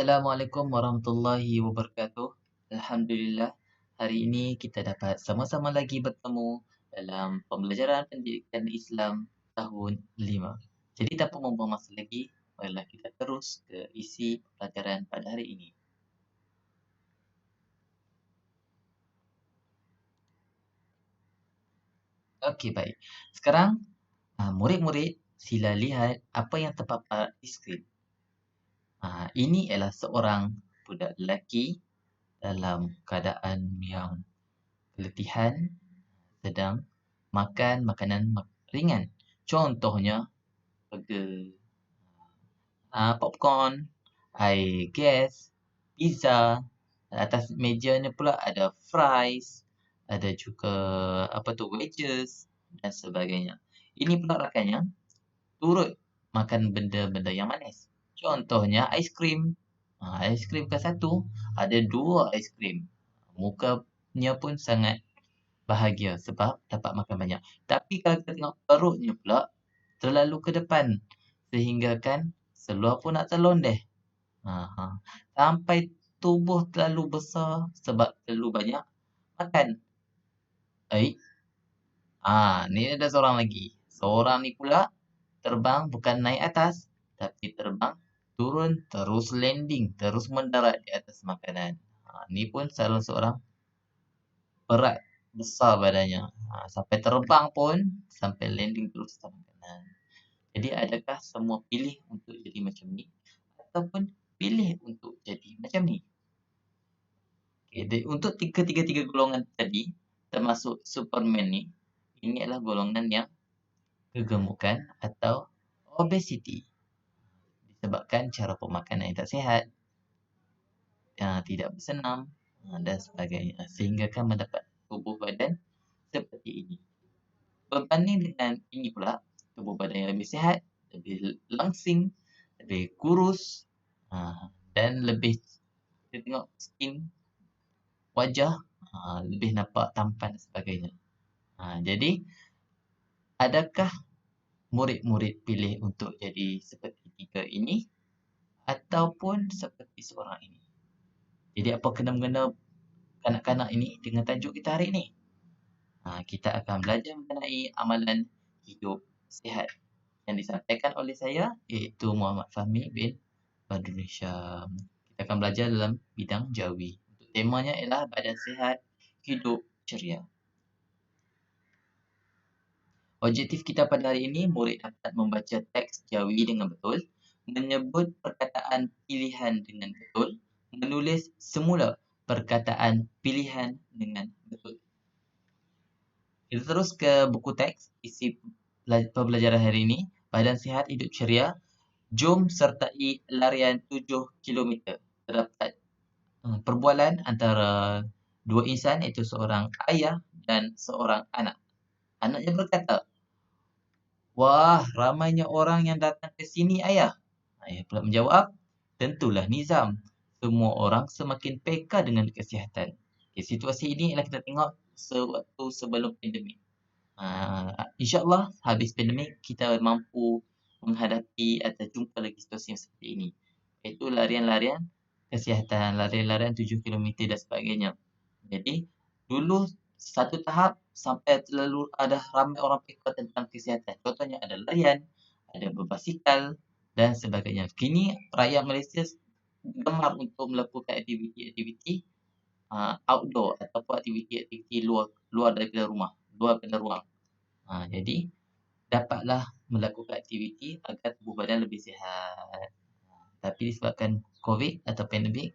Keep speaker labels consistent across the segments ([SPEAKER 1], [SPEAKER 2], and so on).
[SPEAKER 1] Assalamualaikum warahmatullahi wabarakatuh. Alhamdulillah, hari ini kita dapat sama-sama lagi bertemu dalam pembelajaran pendidikan Islam tahun 5. Jadi tanpa membuang masa lagi, marilah kita terus ke isi pelajaran pada hari ini. Okey, baik. Sekarang, murid-murid sila lihat apa yang terpapar di skrin. Ini ialah seorang budak lelaki dalam keadaan yang keletihan sedang makan makanan ringan. Contohnya burger, popcorn, air gas, pizza. Atas mejanya pula ada fries, ada juga wedges dan sebagainya. Ini pula rakannya turut makan benda-benda yang manis. Contohnya aiskrim. Aiskrim ke satu, ada 2 aiskrim. Mukanya pun sangat bahagia sebab dapat makan banyak. Tapi kalau kita tengok perutnya pula terlalu ke depan sehingga kan seluar pun nak terlondeh. Ha, ha. Sampai tubuh terlalu besar sebab terlalu banyak makan. Baik. Ni ada seorang lagi. Seorang ni pula terbang bukan naik atas tapi terbang turun terus landing, terus mendarat di atas makanan. Ni pun salah seorang berat, besar badannya. Sampai terbang pun, sampai landing terus atas makanan. Jadi adakah semua pilih untuk jadi macam ni ataupun pilih untuk jadi macam ni? Untuk ketiga-tiga golongan tadi, termasuk Superman ni, ini adalah golongan yang kegemukan atau obesity. Disebabkan cara pemakanan yang tak sihat, tidak bersenam dan sebagainya. Sehingga kan mendapat tubuh badan seperti ini. Berbanding dengan ini pula, tubuh badan yang lebih sihat, lebih langsing, lebih kurus, dan lebih kita tengok skin wajah lebih nampak tampan dan sebagainya. Jadi, adakah murid-murid pilih untuk jadi seperti tiga ini ataupun seperti seorang ini? Jadi, apa kena-mengena kanak-kanak ini dengan tajuk kita hari ini? Kita akan belajar mengenai amalan hidup sihat yang disampaikan oleh saya iaitu Muhammad Fahmi bin Badrul Syam. Kita akan belajar dalam bidang jawi. Untuk temanya ialah badan sihat, hidup ceria. Objektif kita pada hari ini, murid dapat membaca teks jawi dengan betul, menyebut perkataan pilihan dengan betul, menulis semula perkataan pilihan dengan betul. Kita terus ke buku teks isi pembelajaran hari ini. Badan sihat, hidup ceria. Jom sertai larian 7 kilometer. Terdapat perbualan antara dua insan iaitu seorang ayah dan seorang anak. Anaknya berkata, "Wah, ramainya orang yang datang ke sini ayah." Ayah pula menjawab, "Tentulah Nizam. Semua orang semakin peka dengan kesihatan." Situasi ini ialah kita tengok sewaktu sebelum pandemik. InsyaAllah habis pandemik kita mampu menghadapi atau jumpa lagi situasi yang seperti ini. Iaitu larian-larian kesihatan, larian-larian 7 kilometer dan sebagainya. Jadi, dulu satu tahap sampai terlalu ada ramai orang peka tentang kesihatan. Contohnya ada larian, ada berbasikal dan sebagainya. Kini rakyat Malaysia gemar untuk melakukan aktiviti-aktiviti outdoor ataupun aktiviti-aktiviti luar daripada rumah, luar daripada ruang. Jadi dapatlah melakukan aktiviti agar tubuh badan lebih sihat. Tapi disebabkan COVID atau pandemik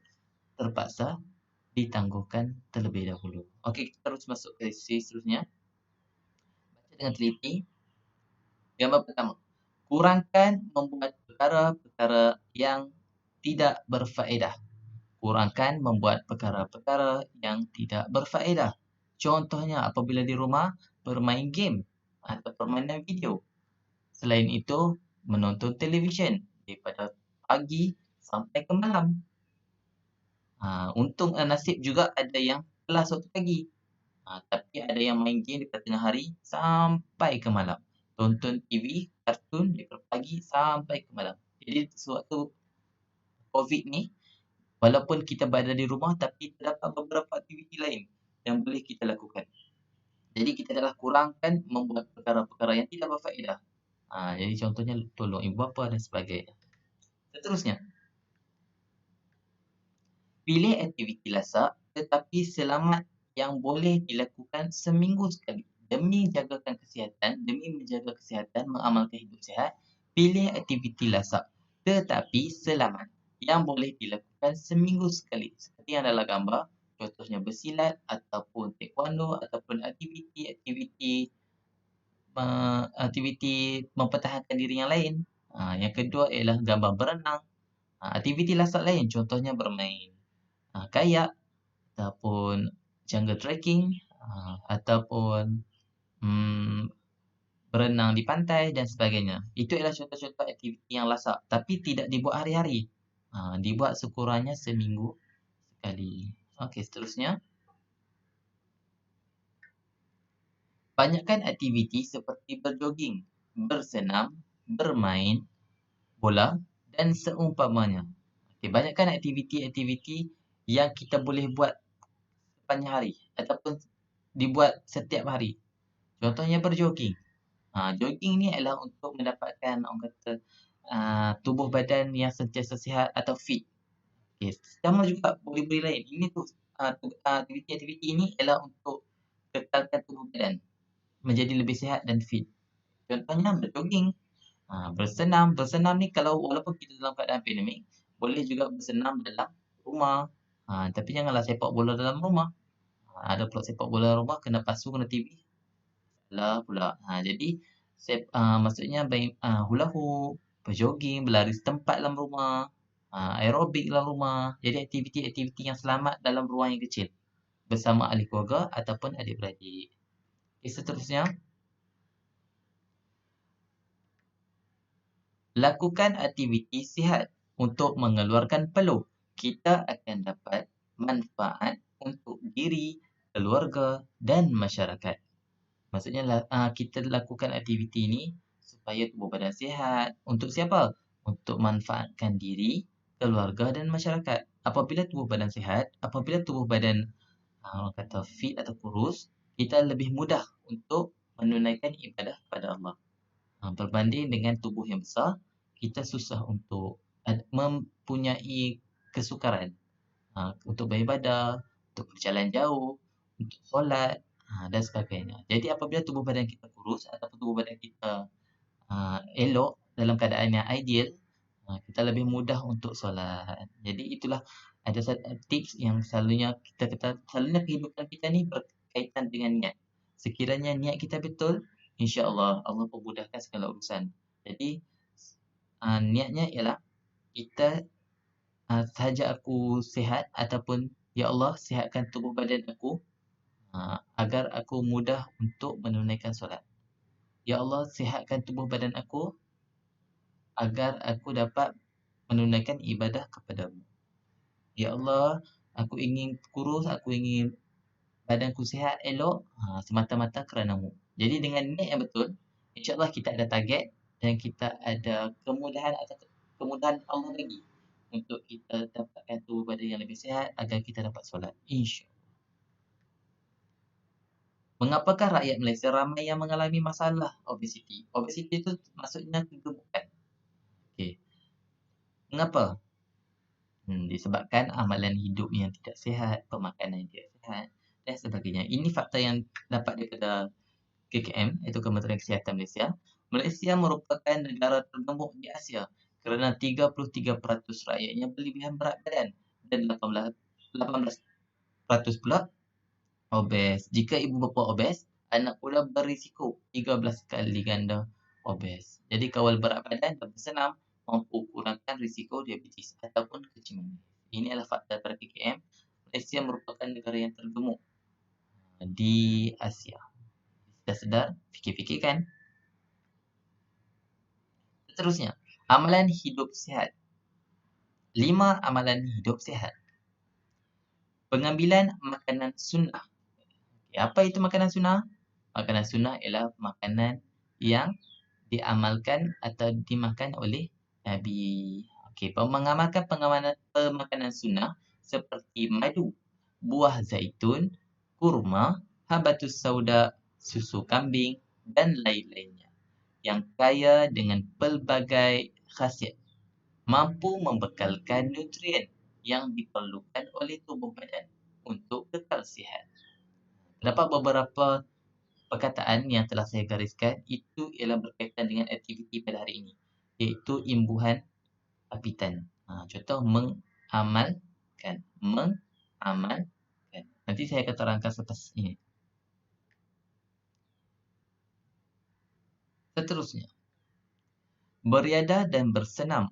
[SPEAKER 1] terpaksa ditangguhkan terlebih dahulu. Okey, kita terus masuk ke sesi seterusnya. Baca dengan teliti. Gambar pertama. Kurangkan membuat perkara-perkara yang tidak berfaedah. Kurangkan membuat perkara-perkara yang tidak berfaedah. Contohnya apabila di rumah bermain game atau permainan video. Selain itu, menonton televisyen daripada pagi sampai ke malam. Untung nasib juga ada yang kelas waktu pagi. Tapi ada yang main game daripada tengah hari sampai ke malam. Tonton TV, kartun daripada pagi sampai ke malam. Jadi sewaktu COVID ni, Walaupun kita berada di rumah, tapi terdapat beberapa aktiviti lain yang boleh kita lakukan. Jadi kita adalah kurangkan membuat perkara-perkara yang tidak berfaedah. Jadi contohnya tolong ibu bapa dan sebagainya. Seterusnya, pilih aktiviti lasak tetapi selamat yang boleh dilakukan seminggu sekali. Demi menjaga kesihatan, mengamalkan hidup sihat, pilih aktiviti lasak tetapi selamat yang boleh dilakukan seminggu sekali. Seperti yang dalam gambar, contohnya bersilat ataupun taekwondo ataupun aktiviti mempertahankan diri yang lain. Yang kedua ialah gambar berenang. Aktiviti lasak lain contohnya bermain kayak ataupun jungle trekking ataupun berenang di pantai dan sebagainya. Itu adalah contoh-contoh aktiviti yang lasak tapi tidak dibuat hari-hari. Dibuat sekurangnya seminggu sekali. Okey, seterusnya. Banyakkan aktiviti seperti berjoging, bersenam, bermain bola dan seumpamanya. Okey, banyakkan aktiviti-aktiviti yang kita boleh buat sepanjang hari ataupun dibuat setiap hari. Contohnya berjoging. Jogging ni adalah untuk mendapatkan orang kata tubuh badan yang sentiasa sihat atau fit. Okey, sama juga body-body lain. Ini tu aktiviti-aktiviti ini adalah untuk kekalkan tubuh badan menjadi lebih sihat dan fit. Contohnya berjoging, bersenam. Bersenam ni kalau walaupun kita dalam keadaan pandemik, boleh juga bersenam dalam rumah. Tapi janganlah sepak bola dalam rumah. Ada pula sepak bola dalam rumah kena pasu, kena TV. Salah pula. Jadi maksudnya hula hoop, berjoging, berlari setempat dalam rumah, aerobik dalam rumah. Jadi aktiviti-aktiviti yang selamat dalam ruang yang kecil bersama ahli keluarga ataupun adik-beradik. Okay, seterusnya, lakukan aktiviti sihat untuk mengeluarkan peluh. Kita akan dapat manfaat untuk diri, keluarga dan masyarakat. Maksudnya kita lakukan aktiviti ini supaya tubuh badan sihat. Untuk siapa? Untuk manfaatkan diri, keluarga dan masyarakat. Apabila tubuh badan sihat, apabila tubuh badan orang kata fit atau kurus, kita lebih mudah untuk menunaikan ibadah kepada Allah. Berbanding dengan tubuh yang besar, kita susah untuk mempunyai kesukaran untuk beribadah, untuk berjalan jauh, untuk solat dan sebagainya. Jadi apabila tubuh badan kita kurus ataupun tubuh badan kita elok dalam keadaan yang ideal, kita lebih mudah untuk solat. Jadi itulah ada tips yang selalunya selalunya kehidupan kita ni berkaitan dengan niat. Sekiranya niat kita betul, insya-Allah Allah memudahkan segala urusan. Jadi niatnya ialah kita sahaja aku sihat ataupun ya Allah sihatkan tubuh badan aku agar aku mudah untuk menunaikan solat. Ya Allah sihatkan tubuh badan aku agar aku dapat menunaikan ibadah kepadamu. Ya Allah, aku ingin kurus, aku ingin badanku sihat, elok semata-mata kerana-Mu. Jadi dengan niat yang betul, insya-Allah kita ada target dan kita ada kemudahan Allah bagi untuk kita dapatkan tubuh badan yang lebih sihat agar kita dapat solat. InsyaAllah. Mengapakah rakyat Malaysia ramai yang mengalami masalah obesiti? Obesiti itu maksudnya kegemukan. Okey. Mengapa? Disebabkan amalan hidup yang tidak sihat, pemakanan yang tidak sihat dan sebagainya. Ini fakta yang dapat daripada KKM, iaitu Kementerian Kesihatan Malaysia. Malaysia merupakan negara tergemuk di Asia kerana 33% rakyatnya berlebihan berat badan dan 18% pula obes. Jika ibu bapa obes, anak pula berisiko 13 kali ganda obes. Jadi kawal berat badan dan bersenam mampu kurangkan risiko diabetes ataupun kencing manis. Ini adalah fakta daripada KKM. Malaysia merupakan negara yang tergemuk di Asia. Dah sedar? Fikir-fikirkan. Seterusnya, amalan hidup sihat. 5 amalan hidup sihat. Pengambilan makanan sunnah. Apa itu makanan sunnah? Makanan sunnah ialah makanan yang diamalkan atau dimakan oleh Nabi. Okey, mengamalkan pemakanan sunnah seperti madu, buah zaitun, kurma, habatus sauda, susu kambing dan lain-lainnya yang kaya dengan pelbagai khasiat, mampu membekalkan nutrien yang diperlukan oleh tubuh badan untuk kekal sihat. Terdapat beberapa perkataan yang telah saya gariskan itu ialah berkaitan dengan aktiviti pada hari ini, iaitu imbuhan apitan. Contoh mengamalkan, mengamalkan. Nanti saya akan terangkan selepas ini. Seterusnya, beriadah dan bersenam.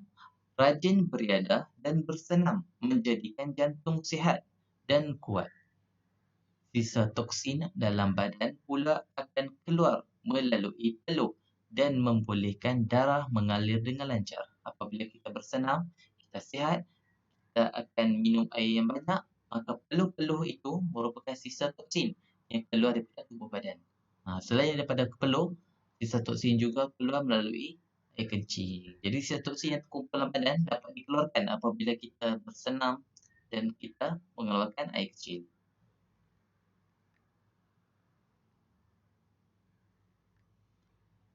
[SPEAKER 1] Rajin beriadah dan bersenam menjadikan jantung sihat dan kuat. Sisa toksin dalam badan pula akan keluar melalui teluk dan membolehkan darah mengalir dengan lancar. Apabila kita bersenam, kita sihat, kita akan minum air yang banyak, maka peluh-peluh itu merupakan sisa toksin yang keluar daripada tubuh badan. Selain daripada peluh, sisa toksin juga keluar melalui air kencing. Jadi sisa toksin yang terkumpul dalam badan dapat dikeluarkan apabila kita bersenam dan kita mengeluarkan air kecil.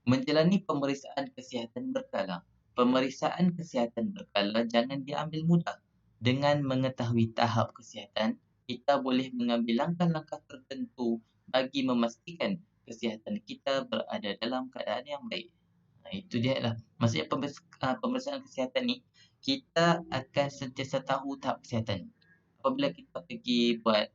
[SPEAKER 1] Menjalani pemeriksaan kesihatan berkala. Pemeriksaan kesihatan berkala jangan diambil mudah. Dengan mengetahui tahap kesihatan, kita boleh mengambil langkah-langkah tertentu bagi memastikan kesihatan kita berada dalam keadaan yang baik. Itu dia lah. Maksudnya pemeriksaan kesihatan ni, kita akan sentiasa tahu tahap kesihatan. Apabila kita pergi buat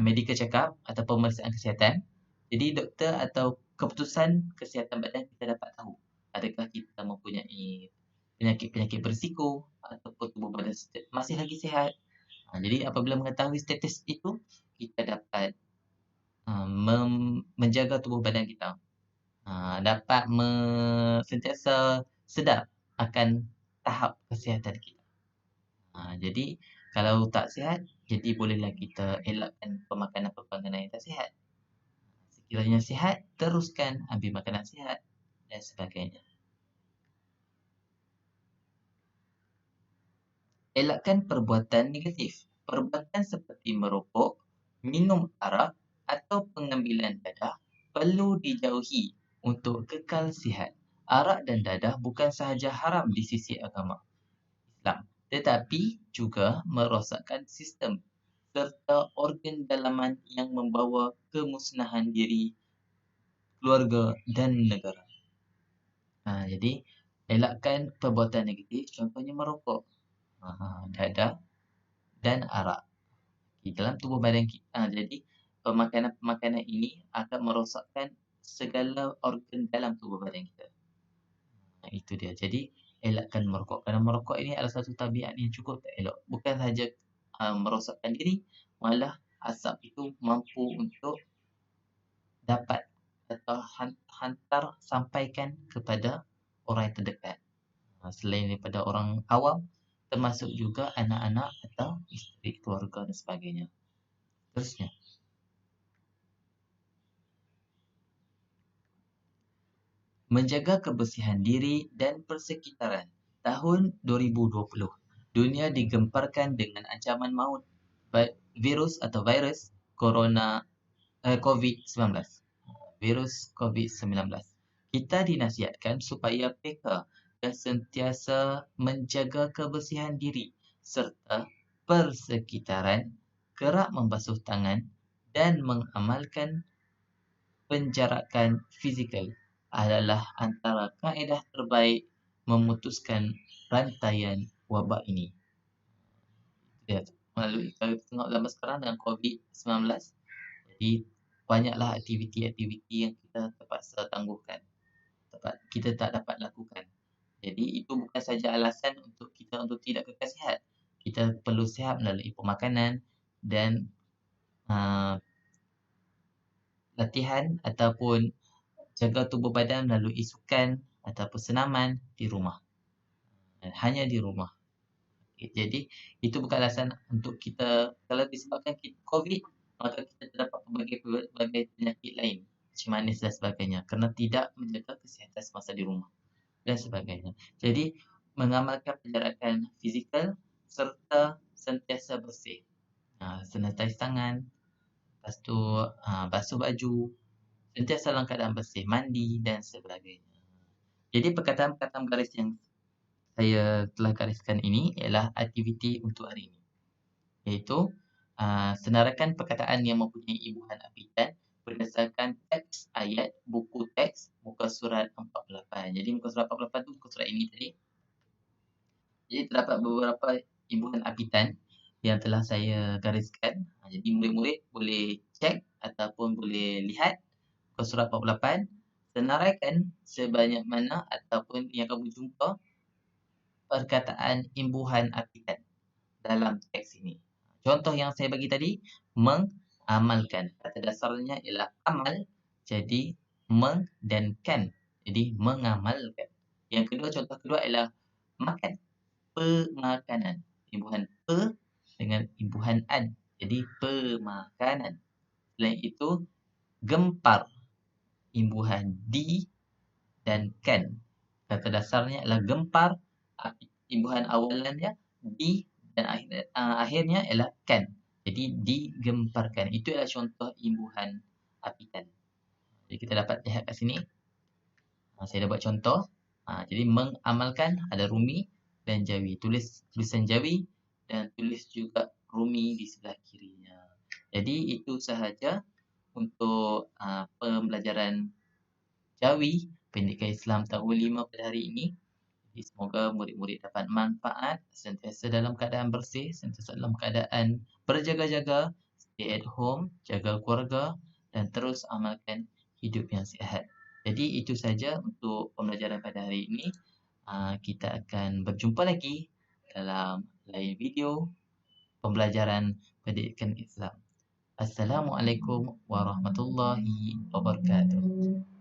[SPEAKER 1] medical check-up atau pemeriksaan kesihatan, jadi doktor atau keputusan kesihatan badan kita dapat tahu adakah kita mempunyai penyakit-penyakit berisiko ataupun tubuh badan masih lagi sihat. Jadi apabila mengetahui status itu, kita dapat menjaga tubuh badan kita. Dapat sentiasa sedar akan tahap kesihatan kita. Jadi kalau tak sihat, jadi bolehlah kita elakkan pemakanan-pemakanan yang tak sihat. Sekiranya sihat, teruskan ambil makanan sihat dan sebagainya. Elakkan perbuatan negatif. Perbuatan seperti merokok, minum arak atau pengambilan dadah perlu dijauhi untuk kekal sihat. Arak dan dadah bukan sahaja haram di sisi agama Islam, tetapi juga merosakkan sistem serta organ dalaman yang membawa kemusnahan diri, keluarga dan negara. Jadi elakkan perbuatan negatif, contohnya merokok, dadah dan arak di dalam tubuh badan kita. Jadi pemakanan-pemakanan ini akan merosakkan segala organ dalam tubuh badan kita. Itu dia. Jadi elakkan merokok. Kerana merokok ini adalah satu tabiat yang cukup tak elok. Bukan sahaja merosakkan diri, malah asap itu mampu untuk dapat atau hantar sampaikan kepada orang yang terdekat. Selain daripada orang awam, termasuk juga anak-anak atau isteri, keluarga dan sebagainya. Terusnya, menjaga kebersihan diri dan persekitaran. Tahun 2020, dunia digemparkan dengan ancaman maut virus COVID-19. Virus COVID-19. Kita dinasihatkan supaya peka dan sentiasa menjaga kebersihan diri serta persekitaran, kerap membasuh tangan dan mengamalkan penjarakan fizikal adalah antara kaedah terbaik memutuskan rantaian wabak ini. Ya, melalui kalau kita tengok zaman sekarang dengan COVID-19, jadi banyaklah aktiviti-aktiviti yang kita terpaksa tangguhkan, kita tak dapat lakukan. Jadi itu bukan saja alasan untuk kita untuk tidak kekal sihat. Kita perlu sihat melalui pemakanan dan latihan ataupun jaga tubuh badan melalui sukan ataupun senaman di rumah. Hanya di rumah. Jadi itu bukan alasan untuk kita, kalau disebabkan COVID, maka kita terdapat pelbagai penyakit lain macam manis dan sebagainya kerana tidak menjaga kesihatan semasa di rumah dan sebagainya. Jadi mengamalkan penjarakan fizikal serta sentiasa bersih. Sanitize tangan, lepas tu basuh baju, sentiasa dalam keadaan bersih, mandi dan sebagainya. Jadi perkataan-perkataan baris yang saya telah gariskan ini ialah aktiviti untuk hari ini. Iaitu senarakan perkataan yang mempunyai imbuhan apitan berdasarkan teks ayat buku teks muka surat 48. Jadi muka surat 48 tu muka surat ini tadi. Jadi terdapat beberapa imbuhan apitan yang telah saya gariskan. Jadi murid-murid boleh cek ataupun boleh lihat muka surat 48, senaraikan sebanyak mana ataupun yang kamu jumpa perkataan imbuhan apitan dalam teks ini. Contoh yang saya bagi tadi, mengamalkan. Kata dasarnya ialah amal, jadi meng dan kan. Jadi mengamalkan. Yang kedua, contoh kedua ialah makan. Pemakanan. Imbuhan pe dengan imbuhan an. Jadi pemakanan. Selain itu, gempar. Imbuhan di dan kan. Kata dasarnya ialah gempar. Imbuhan awalannya di dan akhirnya ialah kan. Jadi digemparkan. Itu adalah contoh imbuhan apitan. Jadi kita dapat lihat kat sini. Saya dah buat contoh. Jadi mengamalkan ada Rumi dan Jawi. Tulis tulisan Jawi dan tulis juga Rumi di sebelah kirinya. Jadi itu sahaja untuk pembelajaran Jawi Pendidikan Islam tahun 5 pada hari ini. Jadi semoga murid-murid dapat manfaat, sentiasa dalam keadaan bersih, sentiasa dalam keadaan berjaga-jaga, stay at home, jaga keluarga dan terus amalkan hidup yang sihat. Jadi itu saja untuk pembelajaran pada hari ini. Kita akan berjumpa lagi dalam lain video pembelajaran pendidikan Islam. Assalamualaikum warahmatullahi wabarakatuh.